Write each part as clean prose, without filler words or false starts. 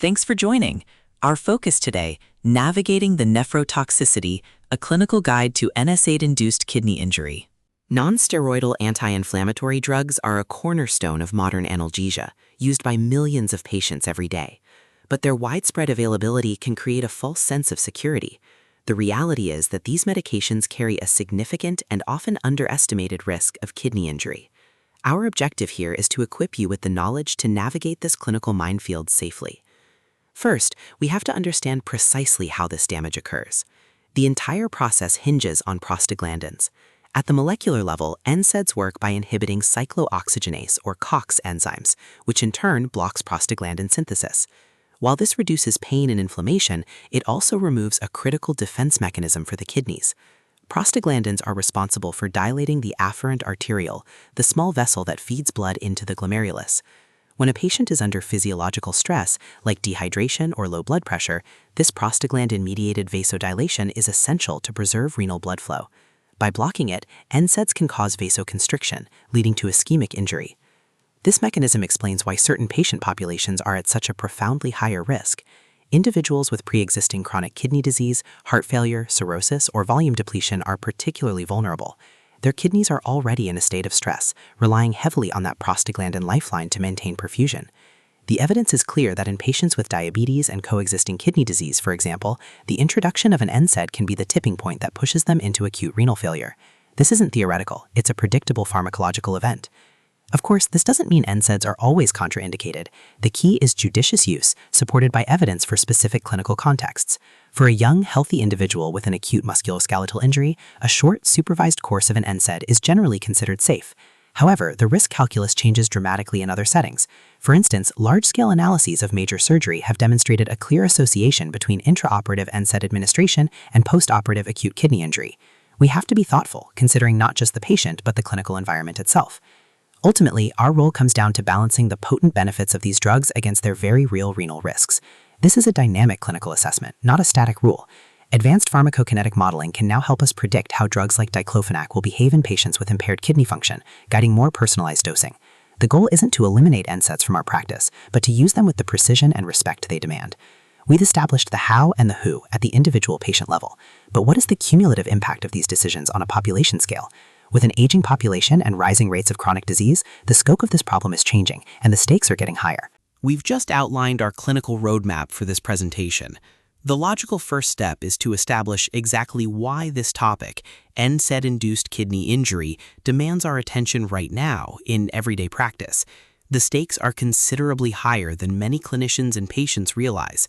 Thanks for joining. Our focus today, Navigating the Nephrotoxicity, a clinical guide to NSAID-induced kidney injury. Non-steroidal anti-inflammatory drugs are a cornerstone of modern analgesia, used by millions of patients every day. But their widespread availability can create a false sense of security. The reality is that these medications carry a significant and often underestimated risk of kidney injury. Our objective here is to equip you with the knowledge to navigate this clinical minefield safely. First, we have to understand precisely how this damage occurs. The entire process hinges on prostaglandins. At the molecular level, NSAIDs work by inhibiting cyclooxygenase or COX enzymes, which in turn blocks prostaglandin synthesis. While this reduces pain and inflammation, it also removes a critical defense mechanism for the kidneys. Prostaglandins are responsible for dilating the afferent arteriole, the small vessel that feeds blood into the glomerulus. When a patient is under physiological stress, like dehydration or low blood pressure, this prostaglandin-mediated vasodilation is essential to preserve renal blood flow. By blocking it, NSAIDs can cause vasoconstriction, leading to ischemic injury. This mechanism explains why certain patient populations are at such a profoundly higher risk. Individuals with pre-existing chronic kidney disease, heart failure, cirrhosis, or volume depletion are particularly vulnerable. Their kidneys are already in a state of stress, relying heavily on that prostaglandin lifeline to maintain perfusion. The evidence is clear that in patients with diabetes and coexisting kidney disease, for example, the introduction of an NSAID can be the tipping point that pushes them into acute renal failure. This isn't theoretical, it's a predictable pharmacological event. Of course, this doesn't mean NSAIDs are always contraindicated. The key is judicious use, supported by evidence for specific clinical contexts. For a young, healthy individual with an acute musculoskeletal injury, a short, supervised course of an NSAID is generally considered safe. However, the risk calculus changes dramatically in other settings. For instance, large-scale analyses of major surgery have demonstrated a clear association between intraoperative NSAID administration and postoperative acute kidney injury. We have to be thoughtful, considering not just the patient but the clinical environment itself. Ultimately, our role comes down to balancing the potent benefits of these drugs against their very real renal risks. This is a dynamic clinical assessment, not a static rule. Advanced pharmacokinetic modeling can now help us predict how drugs like diclofenac will behave in patients with impaired kidney function, guiding more personalized dosing. The goal isn't to eliminate NSAIDs from our practice, but to use them with the precision and respect they demand. We've established the how and the who at the individual patient level, but what is the cumulative impact of these decisions on a population scale? With an aging population and rising rates of chronic disease, the scope of this problem is changing, and the stakes are getting higher. We've just outlined our clinical roadmap for this presentation. The logical first step is to establish exactly why this topic, NSAID-induced kidney injury, demands our attention right now in everyday practice. The stakes are considerably higher than many clinicians and patients realize.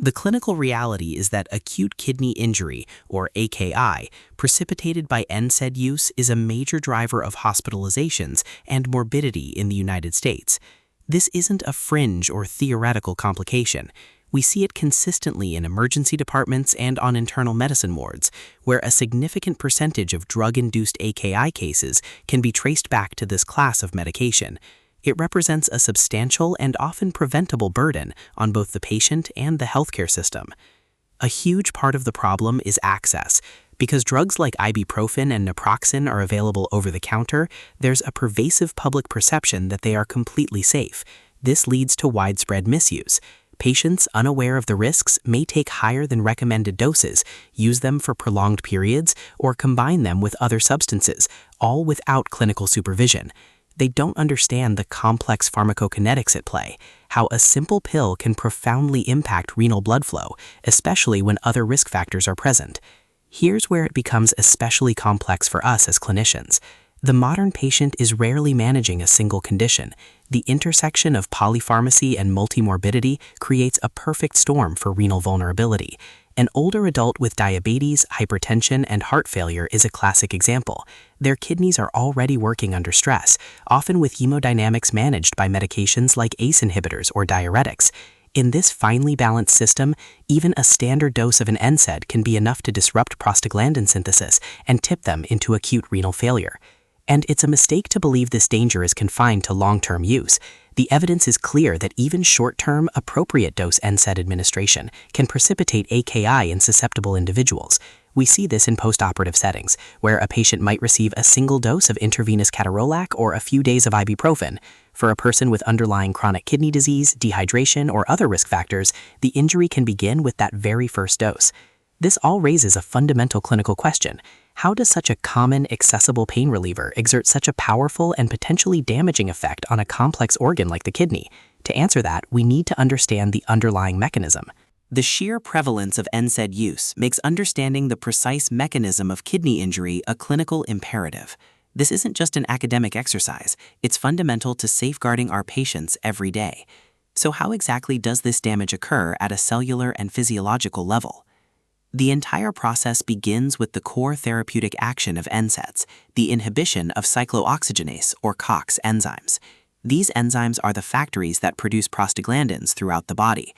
The clinical reality is that acute kidney injury, or AKI, precipitated by NSAID use is a major driver of hospitalizations and morbidity in the United States. This isn't a fringe or theoretical complication. We see it consistently in emergency departments and on internal medicine wards, where a significant percentage of drug-induced AKI cases can be traced back to this class of medication. It represents a substantial and often preventable burden on both the patient and the healthcare system. A huge part of the problem is access. Because drugs like ibuprofen and naproxen are available over the counter, there's a pervasive public perception that they are completely safe. This leads to widespread misuse. Patients unaware of the risks may take higher than recommended doses, use them for prolonged periods, or combine them with other substances, all without clinical supervision. They don't understand the complex pharmacokinetics at play, how a simple pill can profoundly impact renal blood flow, especially when other risk factors are present. Here's where it becomes especially complex for us as clinicians. The modern patient is rarely managing a single condition. The intersection of polypharmacy and multimorbidity creates a perfect storm for renal vulnerability. An older adult with diabetes, hypertension, and heart failure is a classic example. Their kidneys are already working under stress, often with hemodynamics managed by medications like ACE inhibitors or diuretics. In this finely balanced system, even a standard dose of an NSAID can be enough to disrupt prostaglandin synthesis and tip them into acute renal failure. And it's a mistake to believe this danger is confined to long-term use. The evidence is clear that even short-term, appropriate dose NSAID administration can precipitate AKI in susceptible individuals. We see this in postoperative settings, where a patient might receive a single dose of intravenous ketorolac or a few days of ibuprofen. For a person with underlying chronic kidney disease, dehydration, or other risk factors, the injury can begin with that very first dose. This all raises a fundamental clinical question. How does such a common, accessible pain reliever exert such a powerful and potentially damaging effect on a complex organ like the kidney? To answer that, we need to understand the underlying mechanism. The sheer prevalence of NSAID use makes understanding the precise mechanism of kidney injury a clinical imperative. This isn't just an academic exercise, it's fundamental to safeguarding our patients every day. So how exactly does this damage occur at a cellular and physiological level? The entire process begins with the core therapeutic action of NSAIDs, the inhibition of cyclooxygenase or COX enzymes. These enzymes are the factories that produce prostaglandins throughout the body.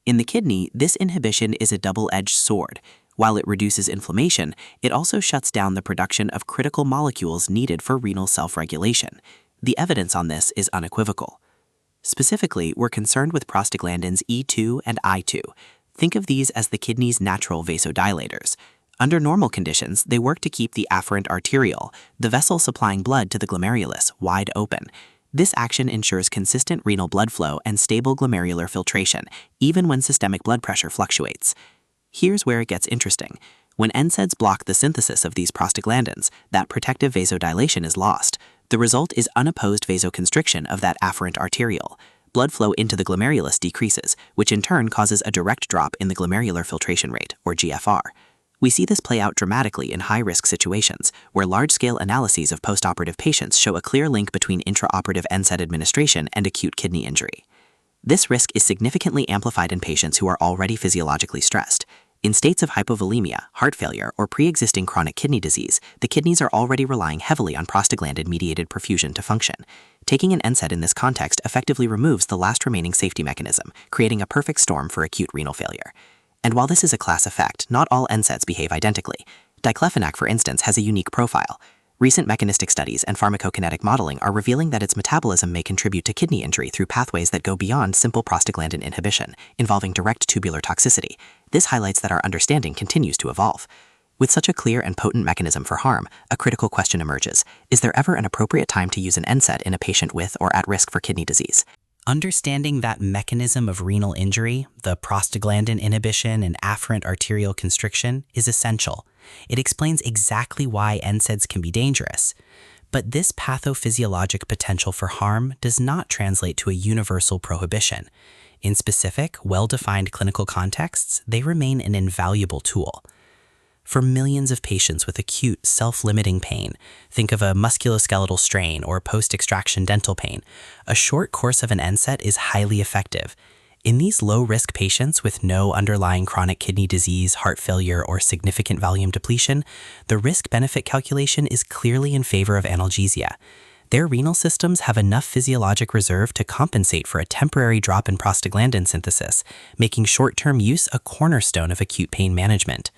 In the kidney, this inhibition is a double-edged sword. While it reduces inflammation, it also shuts down the production of critical molecules needed for renal self-regulation. The evidence on this is unequivocal. Specifically, we're concerned with prostaglandins E2 and I2. Think of these as the kidney's natural vasodilators. Under normal conditions, they work to keep the afferent arteriole, the vessel supplying blood to the glomerulus, wide open. This action ensures consistent renal blood flow and stable glomerular filtration, even when systemic blood pressure fluctuates. Here's where it gets interesting. When NSAIDs block the synthesis of these prostaglandins, that protective vasodilation is lost. The result is unopposed vasoconstriction of that afferent arteriole. Blood flow into the glomerulus decreases, which in turn causes a direct drop in the glomerular filtration rate, or GFR. We see this play out dramatically in high-risk situations, where large-scale analyses of postoperative patients show a clear link between intraoperative NSAID administration and acute kidney injury. This risk is significantly amplified in patients who are already physiologically stressed. In states of hypovolemia, heart failure, or pre-existing chronic kidney disease, the kidneys are already relying heavily on prostaglandin-mediated perfusion to function. Taking an NSAID in this context effectively removes the last remaining safety mechanism, creating a perfect storm for acute renal failure. And while this is a class effect, not all NSAIDs behave identically. Diclofenac, for instance, has a unique profile. Recent mechanistic studies and pharmacokinetic modeling are revealing that its metabolism may contribute to kidney injury through pathways that go beyond simple prostaglandin inhibition, involving direct tubular toxicity. This highlights that our understanding continues to evolve. With such a clear and potent mechanism for harm, a critical question emerges. Is there ever an appropriate time to use an NSAID in a patient with or at risk for kidney disease? Understanding that mechanism of renal injury, the prostaglandin inhibition and afferent arterial constriction, is essential. It explains exactly why NSAIDs can be dangerous. But this pathophysiologic potential for harm does not translate to a universal prohibition. In specific, well-defined clinical contexts, they remain an invaluable tool. For millions of patients with acute, self-limiting pain, think of a musculoskeletal strain or post-extraction dental pain, a short course of an NSAID is highly effective. In these low-risk patients with no underlying chronic kidney disease, heart failure, or significant volume depletion, the risk-benefit calculation is clearly in favor of analgesia. Their renal systems have enough physiologic reserve to compensate for a temporary drop in prostaglandin synthesis, making short-term use a cornerstone of acute pain management.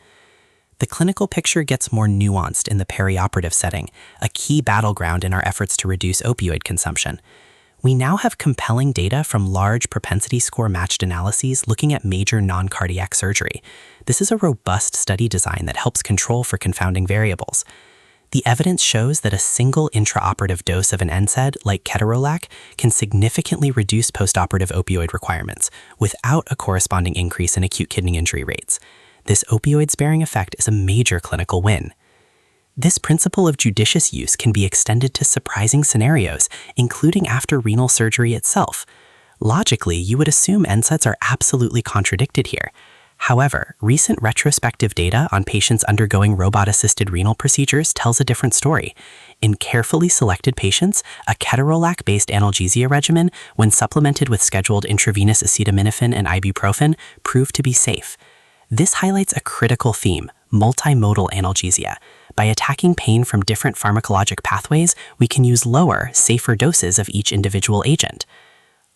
The clinical picture gets more nuanced in the perioperative setting, a key battleground in our efforts to reduce opioid consumption. We now have compelling data from large propensity score matched analyses looking at major non-cardiac surgery. This is a robust study design that helps control for confounding variables. The evidence shows that a single intraoperative dose of an NSAID, like ketorolac, can significantly reduce postoperative opioid requirements without a corresponding increase in acute kidney injury rates. This opioid-sparing effect is a major clinical win. This principle of judicious use can be extended to surprising scenarios, including after renal surgery itself. Logically, you would assume NSAIDs are absolutely contradicted here. However, recent retrospective data on patients undergoing robot-assisted renal procedures tells a different story. In carefully selected patients, a ketorolac-based analgesia regimen, when supplemented with scheduled intravenous acetaminophen and ibuprofen, proved to be safe. This highlights a critical theme, multimodal analgesia. By attacking pain from different pharmacologic pathways, we can use lower, safer doses of each individual agent.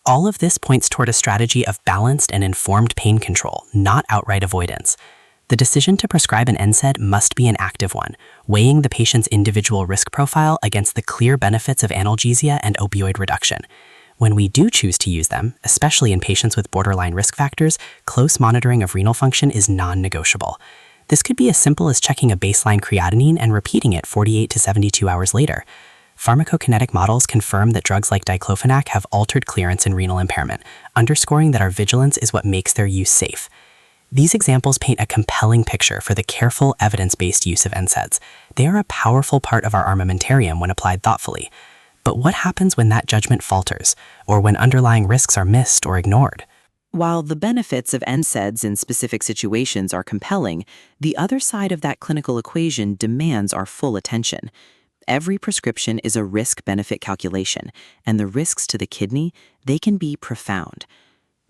All of this points toward a strategy of balanced and informed pain control, not outright avoidance. The decision to prescribe an NSAID must be an active one, weighing the patient's individual risk profile against the clear benefits of analgesia and opioid reduction. When we do choose to use them, especially in patients with borderline risk factors, close monitoring of renal function is non-negotiable. This could be as simple as checking a baseline creatinine and repeating it 48 to 72 hours later. Pharmacokinetic models confirm that drugs like diclofenac have altered clearance in renal impairment, underscoring that our vigilance is what makes their use safe. These examples paint a compelling picture for the careful, evidence-based use of NSAIDs. They are a powerful part of our armamentarium when applied thoughtfully. But what happens when that judgment falters, or when underlying risks are missed or ignored? While the benefits of NSAIDs in specific situations are compelling, the other side of that clinical equation demands our full attention. Every prescription is a risk-benefit calculation, and the risks to the kidney, they can be profound.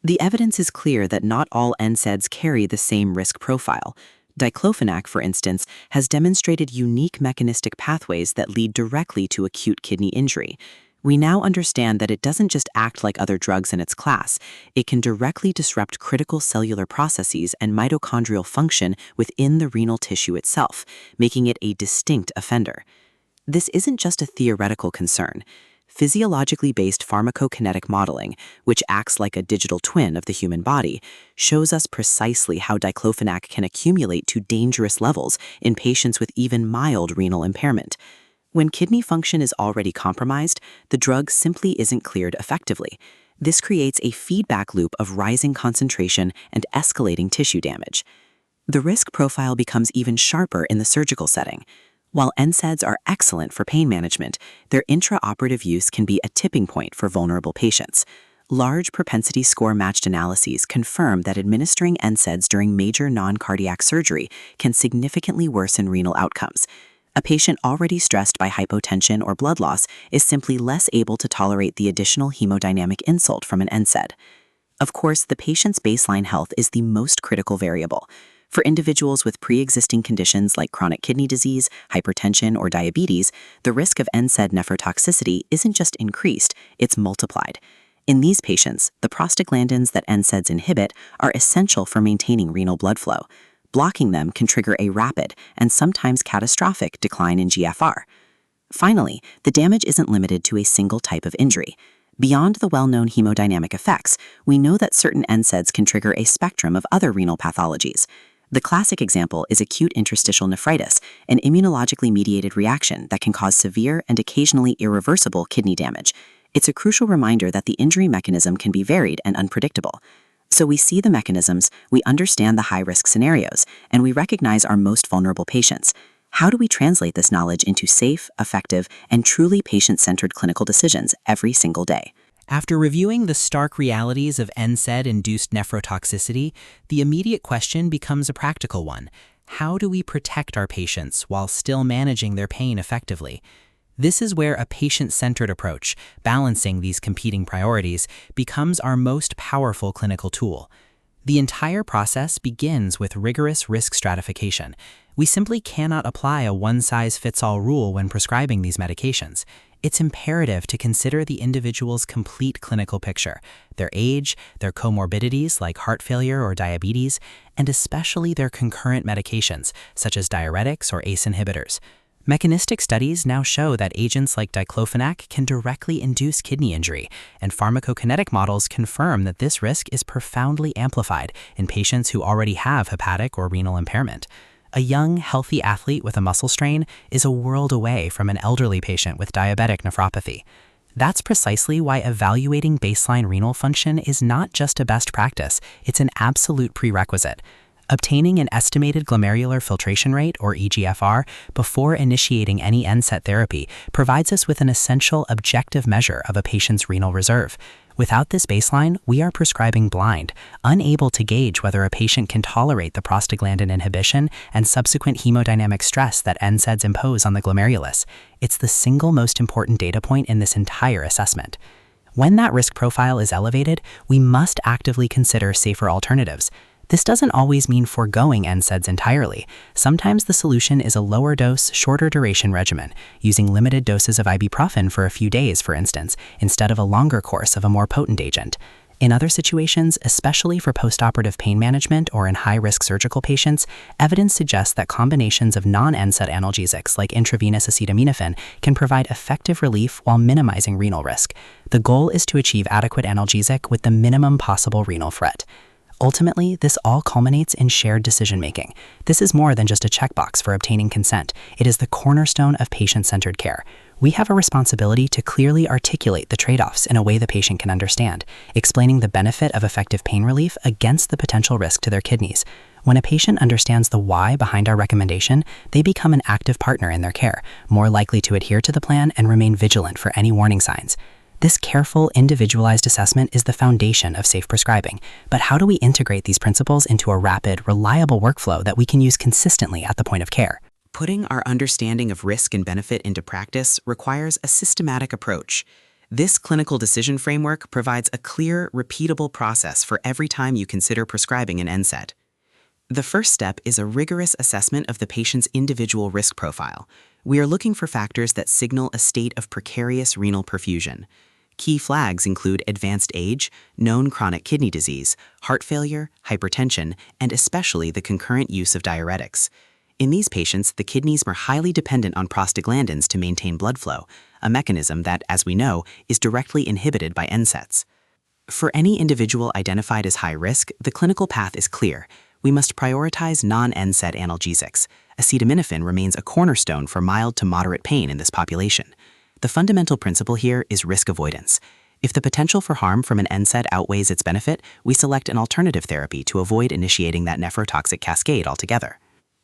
The evidence is clear that not all NSAIDs carry the same risk profile. Diclofenac, for instance, has demonstrated unique mechanistic pathways that lead directly to acute kidney injury. We now understand that it doesn't just act like other drugs in its class, it can directly disrupt critical cellular processes and mitochondrial function within the renal tissue itself, making it a distinct offender. This isn't just a theoretical concern. Physiologically based pharmacokinetic modeling, which acts like a digital twin of the human body, shows us precisely how diclofenac can accumulate to dangerous levels in patients with even mild renal impairment. When kidney function is already compromised, the drug simply isn't cleared effectively. This creates a feedback loop of rising concentration and escalating tissue damage. The risk profile becomes even sharper in the surgical setting. While NSAIDs are excellent for pain management, their intraoperative use can be a tipping point for vulnerable patients. Large propensity score matched analyses confirm that administering NSAIDs during major non-cardiac surgery can significantly worsen renal outcomes. A patient already stressed by hypotension or blood loss is simply less able to tolerate the additional hemodynamic insult from an NSAID. Of course, the patient's baseline health is the most critical variable. For individuals with pre-existing conditions like chronic kidney disease, hypertension, or diabetes, the risk of NSAID nephrotoxicity isn't just increased, it's multiplied. In these patients, the prostaglandins that NSAIDs inhibit are essential for maintaining renal blood flow. Blocking them can trigger a rapid and sometimes catastrophic decline in GFR. Finally, the damage isn't limited to a single type of injury. Beyond the well-known hemodynamic effects, we know that certain NSAIDs can trigger a spectrum of other renal pathologies. The classic example is acute interstitial nephritis, an immunologically mediated reaction that can cause severe and occasionally irreversible kidney damage. It's a crucial reminder that the injury mechanism can be varied and unpredictable. So we see the mechanisms, we understand the high-risk scenarios, and we recognize our most vulnerable patients. How do we translate this knowledge into safe, effective, and truly patient-centered clinical decisions every single day? After reviewing the stark realities of NSAID-induced nephrotoxicity, the immediate question becomes a practical one. How do we protect our patients while still managing their pain effectively? This is where a patient-centered approach, balancing these competing priorities, becomes our most powerful clinical tool. The entire process begins with rigorous risk stratification. We simply cannot apply a one-size-fits-all rule when prescribing these medications. It's imperative to consider the individual's complete clinical picture, their age, their comorbidities like heart failure or diabetes, and especially their concurrent medications, such as diuretics or ACE inhibitors. Mechanistic studies now show that agents like diclofenac can directly induce kidney injury, and pharmacokinetic models confirm that this risk is profoundly amplified in patients who already have hepatic or renal impairment. A young, healthy athlete with a muscle strain is a world away from an elderly patient with diabetic nephropathy. That's precisely why evaluating baseline renal function is not just a best practice, it's an absolute prerequisite. Obtaining an estimated glomerular filtration rate, or eGFR, before initiating any NSAID therapy provides us with an essential objective measure of a patient's renal reserve. Without this baseline, we are prescribing blind, unable to gauge whether a patient can tolerate the prostaglandin inhibition and subsequent hemodynamic stress that NSAIDs impose on the glomerulus. It's the single most important data point in this entire assessment. When that risk profile is elevated, we must actively consider safer alternatives. This doesn't always mean foregoing NSAIDs entirely. Sometimes the solution is a lower dose, shorter duration regimen, using limited doses of ibuprofen for a few days, for instance, instead of a longer course of a more potent agent. In other situations, especially for postoperative pain management or in high-risk surgical patients, evidence suggests that combinations of non-NSAID analgesics like intravenous acetaminophen can provide effective relief while minimizing renal risk. The goal is to achieve adequate analgesic with the minimum possible renal threat. Ultimately, this all culminates in shared decision-making. This is more than just a checkbox for obtaining consent. It is the cornerstone of patient-centered care. We have a responsibility to clearly articulate the trade-offs in a way the patient can understand, explaining the benefit of effective pain relief against the potential risk to their kidneys. When a patient understands the why behind our recommendation, they become an active partner in their care, more likely to adhere to the plan and remain vigilant for any warning signs. This careful, individualized assessment is the foundation of safe prescribing. But how do we integrate these principles into a rapid, reliable workflow that we can use consistently at the point of care? Putting our understanding of risk and benefit into practice requires a systematic approach. This clinical decision framework provides a clear, repeatable process for every time you consider prescribing an NSAID. The first step is a rigorous assessment of the patient's individual risk profile. We are looking for factors that signal a state of precarious renal perfusion. Key flags include advanced age, known chronic kidney disease, heart failure, hypertension, and especially the concurrent use of diuretics. In these patients, the kidneys are highly dependent on prostaglandins to maintain blood flow, a mechanism that, as we know, is directly inhibited by NSAIDs. For any individual identified as high risk, the clinical path is clear. We must prioritize non-NSAID analgesics. Acetaminophen remains a cornerstone for mild to moderate pain in this population. The fundamental principle here is risk avoidance. If the potential for harm from an NSAID outweighs its benefit, we select an alternative therapy to avoid initiating that nephrotoxic cascade altogether.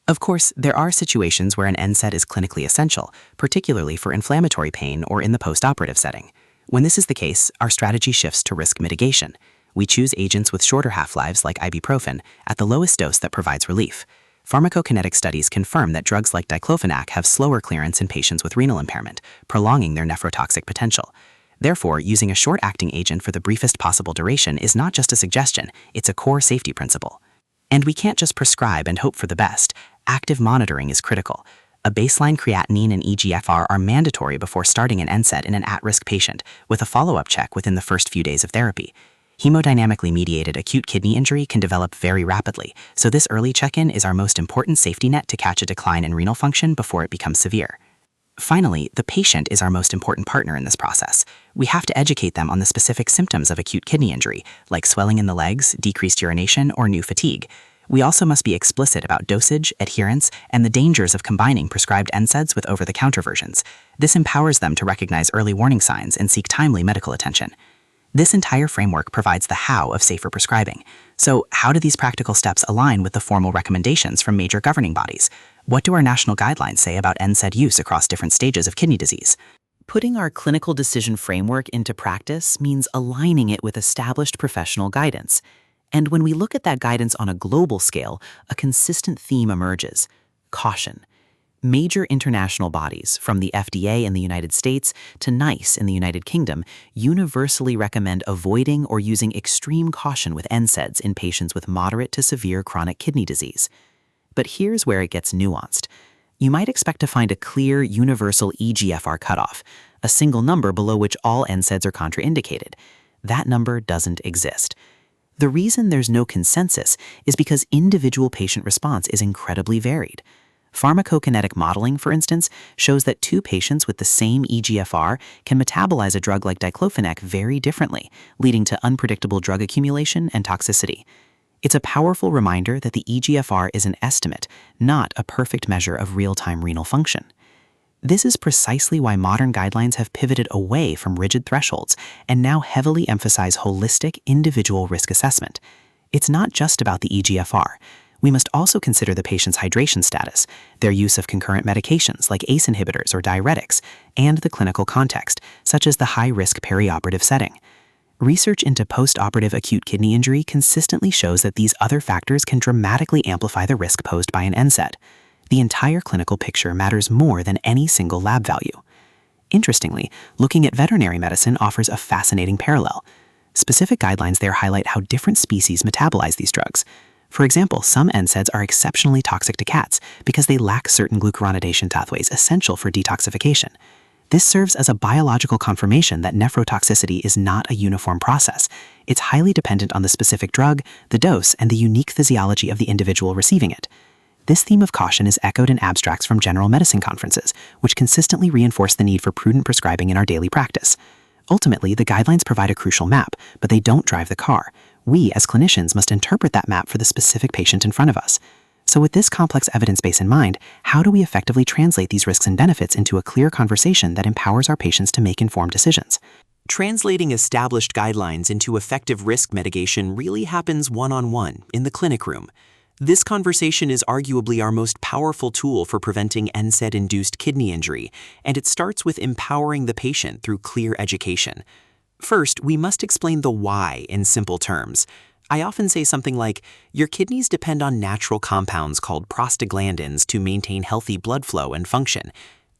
Of course, there are situations where an NSAID is clinically essential, particularly for inflammatory pain or in the postoperative setting. When this is the case, our strategy shifts to risk mitigation. We choose agents with shorter half-lives like ibuprofen at the lowest dose that provides relief. Pharmacokinetic studies confirm that drugs like diclofenac have slower clearance in patients with renal impairment, prolonging their nephrotoxic potential. Therefore, using a short-acting agent for the briefest possible duration is not just a suggestion, it's a core safety principle. And we can't just prescribe and hope for the best. Active monitoring is critical. A baseline creatinine and eGFR are mandatory before starting an NSAID in an at-risk patient, with a follow-up check within the first few days of therapy. Hemodynamically mediated acute kidney injury can develop very rapidly, so this early check-in is our most important safety net to catch a decline in renal function before it becomes severe. Finally, the patient is our most important partner in this process. We have to educate them on the specific symptoms of acute kidney injury, like swelling in the legs, decreased urination, or new fatigue. We also must be explicit about dosage, adherence, and the dangers of combining prescribed NSAIDs with over-the-counter versions. This empowers them to recognize early warning signs and seek timely medical attention. This entire framework provides the how of safer prescribing. So, how do these practical steps align with the formal recommendations from major governing bodies? What do our national guidelines say about NSAID use across different stages of kidney disease? Putting our clinical decision framework into practice means aligning it with established professional guidance. And when we look at that guidance on a global scale, a consistent theme emerges: caution. Major international bodies, from the FDA in the United States to NICE in the United Kingdom, universally recommend avoiding or using extreme caution with NSAIDs in patients with moderate to severe chronic kidney disease. But here's where it gets nuanced. You might expect to find a clear, universal eGFR cutoff, a single number below which all NSAIDs are contraindicated. That number doesn't exist. The reason there's no consensus is because individual patient response is incredibly varied. Pharmacokinetic modeling, for instance, shows that two patients with the same eGFR can metabolize a drug like diclofenac very differently, leading to unpredictable drug accumulation and toxicity. It's a powerful reminder that the eGFR is an estimate, not a perfect measure of real-time renal function. This is precisely why modern guidelines have pivoted away from rigid thresholds and now heavily emphasize holistic, individual risk assessment. It's not just about the eGFR. We must also consider the patient's hydration status, their use of concurrent medications like ACE inhibitors or diuretics, and the clinical context, such as the high-risk perioperative setting. Research into postoperative acute kidney injury consistently shows that these other factors can dramatically amplify the risk posed by an NSAID. The entire clinical picture matters more than any single lab value. Interestingly, looking at veterinary medicine offers a fascinating parallel. Specific guidelines there highlight how different species metabolize these drugs. For example, some NSAIDs are exceptionally toxic to cats because they lack certain glucuronidation pathways essential for detoxification. This serves as a biological confirmation that nephrotoxicity is not a uniform process. It's highly dependent on the specific drug, the dose, and the unique physiology of the individual receiving it. This theme of caution is echoed in abstracts from general medicine conferences, which consistently reinforce the need for prudent prescribing in our daily practice. Ultimately, the guidelines provide a crucial map, but they don't drive the car. We, as clinicians, must interpret that map for the specific patient in front of us. So with this complex evidence base in mind, how do we effectively translate these risks and benefits into a clear conversation that empowers our patients to make informed decisions? Translating established guidelines into effective risk mitigation really happens one-on-one in the clinic room. This conversation is arguably our most powerful tool for preventing NSAID-induced kidney injury, and it starts with empowering the patient through clear education. First, we must explain the why in simple terms. I often say something like, your kidneys depend on natural compounds called prostaglandins to maintain healthy blood flow and function.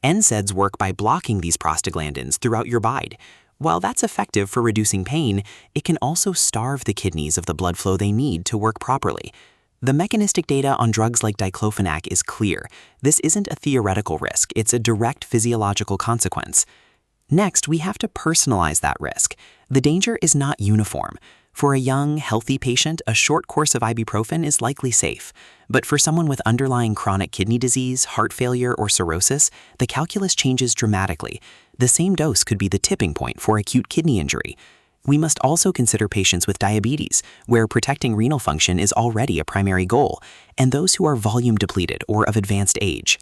NSAIDs work by blocking these prostaglandins throughout your body. While that's effective for reducing pain, it can also starve the kidneys of the blood flow they need to work properly. The mechanistic data on drugs like diclofenac is clear. This isn't a theoretical risk, it's a direct physiological consequence. Next, we have to personalize that risk. The danger is not uniform. For a young, healthy patient, a short course of ibuprofen is likely safe. But for someone with underlying chronic kidney disease, heart failure, or cirrhosis, the calculus changes dramatically. The same dose could be the tipping point for acute kidney injury. We must also consider patients with diabetes, where protecting renal function is already a primary goal, and those who are volume depleted or of advanced age.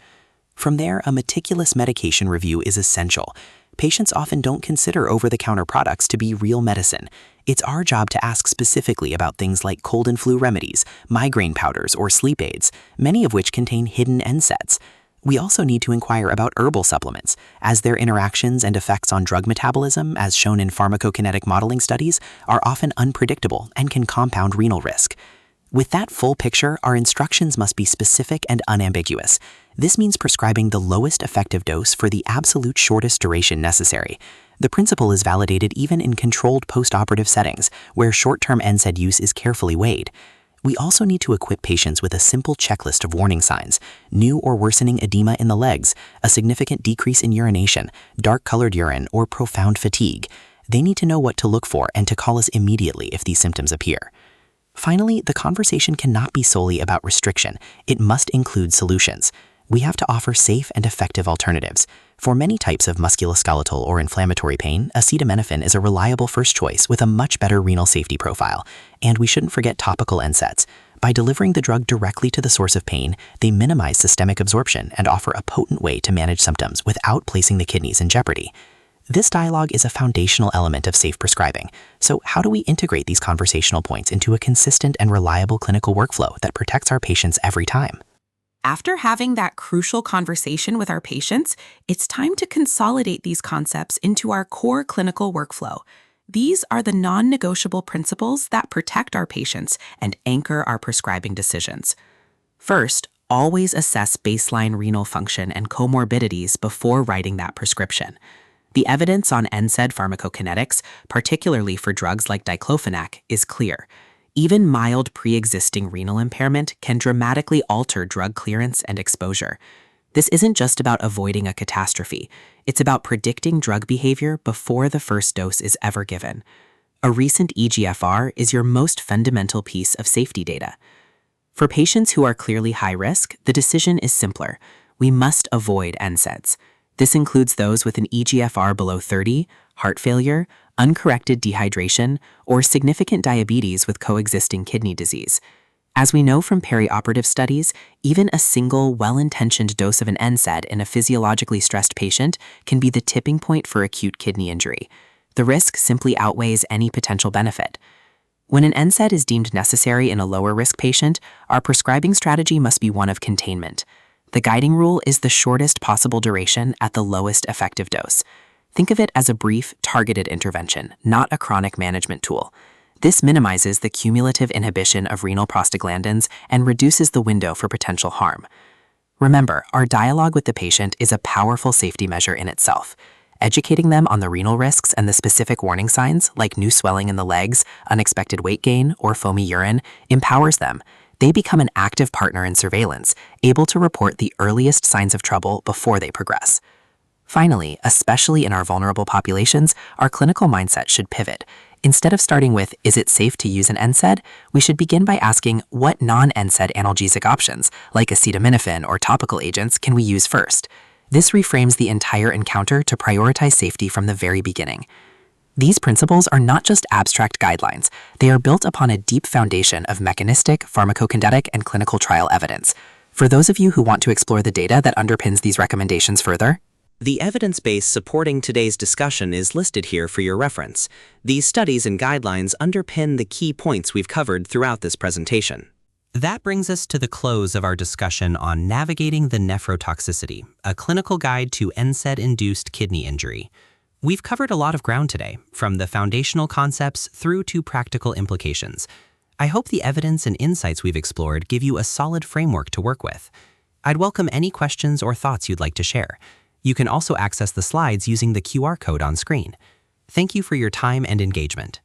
From there, a meticulous medication review is essential. Patients often don't consider over-the-counter products to be real medicine. It's our job to ask specifically about things like cold and flu remedies, migraine powders, or sleep aids, many of which contain hidden NSAIDs. We also need to inquire about herbal supplements, as their interactions and effects on drug metabolism, as shown in pharmacokinetic modeling studies, are often unpredictable and can compound renal risk. With that full picture, our instructions must be specific and unambiguous. This means prescribing the lowest effective dose for the absolute shortest duration necessary. The principle is validated even in controlled post-operative settings, where short-term NSAID use is carefully weighed. We also need to equip patients with a simple checklist of warning signs: new or worsening edema in the legs, a significant decrease in urination, dark-colored urine, or profound fatigue. They need to know what to look for and to call us immediately if these symptoms appear. Finally, the conversation cannot be solely about restriction. It must include solutions. We have to offer safe and effective alternatives. For many types of musculoskeletal or inflammatory pain, acetaminophen is a reliable first choice with a much better renal safety profile. And we shouldn't forget topical NSAIDs. By delivering the drug directly to the source of pain, they minimize systemic absorption and offer a potent way to manage symptoms without placing the kidneys in jeopardy. This dialogue is a foundational element of safe prescribing. So how do we integrate these conversational points into a consistent and reliable clinical workflow that protects our patients every time? After having that crucial conversation with our patients, it's time to consolidate these concepts into our core clinical workflow. These are the non-negotiable principles that protect our patients and anchor our prescribing decisions. First, always assess baseline renal function and comorbidities before writing that prescription. The evidence on NSAID pharmacokinetics, particularly for drugs like diclofenac, is clear. Even mild pre-existing renal impairment can dramatically alter drug clearance and exposure. This isn't just about avoiding a catastrophe. It's about predicting drug behavior before the first dose is ever given. A recent eGFR is your most fundamental piece of safety data. For patients who are clearly high risk, the decision is simpler. We must avoid NSAIDs. This includes those with an eGFR below 30, heart failure, uncorrected dehydration, or significant diabetes with coexisting kidney disease. As we know from perioperative studies, even a single well-intentioned dose of an NSAID in a physiologically stressed patient can be the tipping point for acute kidney injury. The risk simply outweighs any potential benefit. When an NSAID is deemed necessary in a lower-risk patient, our prescribing strategy must be one of containment. The guiding rule is the shortest possible duration at the lowest effective dose. Think of it as a brief, targeted intervention, not a chronic management tool. This minimizes the cumulative inhibition of renal prostaglandins and reduces the window for potential harm. Remember, our dialogue with the patient is a powerful safety measure in itself. Educating them on the renal risks and the specific warning signs, like new swelling in the legs, unexpected weight gain, or foamy urine, empowers them. They become an active partner in surveillance, able to report the earliest signs of trouble before they progress. Finally, especially in our vulnerable populations, our clinical mindset should pivot. Instead of starting with, is it safe to use an NSAID, we should begin by asking what non-NSAID analgesic options, like acetaminophen or topical agents, can we use first? This reframes the entire encounter to prioritize safety from the very beginning. These principles are not just abstract guidelines, they are built upon a deep foundation of mechanistic, pharmacokinetic, and clinical trial evidence. For those of you who want to explore the data that underpins these recommendations further, the evidence base supporting today's discussion is listed here for your reference. These studies and guidelines underpin the key points we've covered throughout this presentation. That brings us to the close of our discussion on navigating the nephrotoxicity, a clinical guide to NSAID-induced kidney injury. We've covered a lot of ground today, from the foundational concepts through to practical implications. I hope the evidence and insights we've explored give you a solid framework to work with. I'd welcome any questions or thoughts you'd like to share. You can also access the slides using the QR code on screen. Thank you for your time and engagement.